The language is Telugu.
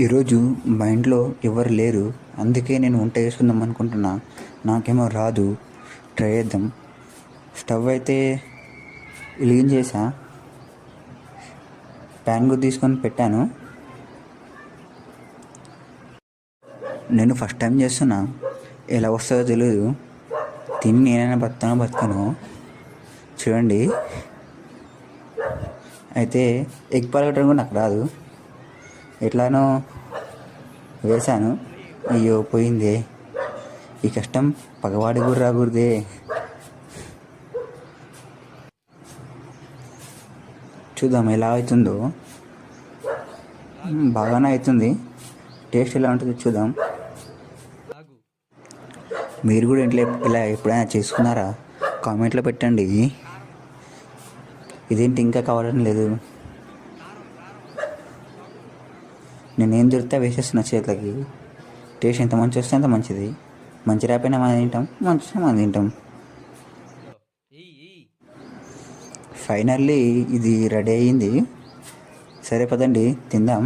ఈరోజు మా ఇంట్లో ఎవరు లేరు, అందుకే నేను వంట చేసుకుందాం అనుకుంటున్నా. నాకేమో రాదు. ట్రై చేద్దాం. స్టవ్ అయితే వెలిగించేసా, ప్యాన్ కూడా తీసుకొని పెట్టాను. నేను ఫస్ట్ టైం చేస్తున్నా, ఎలా వస్తుందో తెలియదు. తిని నేనైనా బతకను. చూడండి, అయితే ఎగ్ పలగటం కూడా నాకు రాదు. ఎట్లానో వేశాను. అయ్యో పోయిందే, ఈ కష్టం పగవాడి కూడా రాకూడదే. చూద్దాం ఎలా అవుతుందో. బాగానే అవుతుంది. టేస్ట్ ఎలా ఉంటుందో చూద్దాం. మీరు కూడా ఇంట్లో ఇలా ఎప్పుడైనా చేసుకున్నారా? కామెంట్లో పెట్టండి. ఇదేంటి ఇంకా కావడం లేదు? నేనేం దొరికితే వేసేస్తున్నా చేతులకి. టేస్ట్ ఎంత మంచి వస్తే అంత మంచిది. మంచి రాపోయినా మనం తింటాం, మంచి మనం తింటాం. ఫైనల్లీ ఇది రెడీ అయ్యింది. సరే పదండి తిందాం.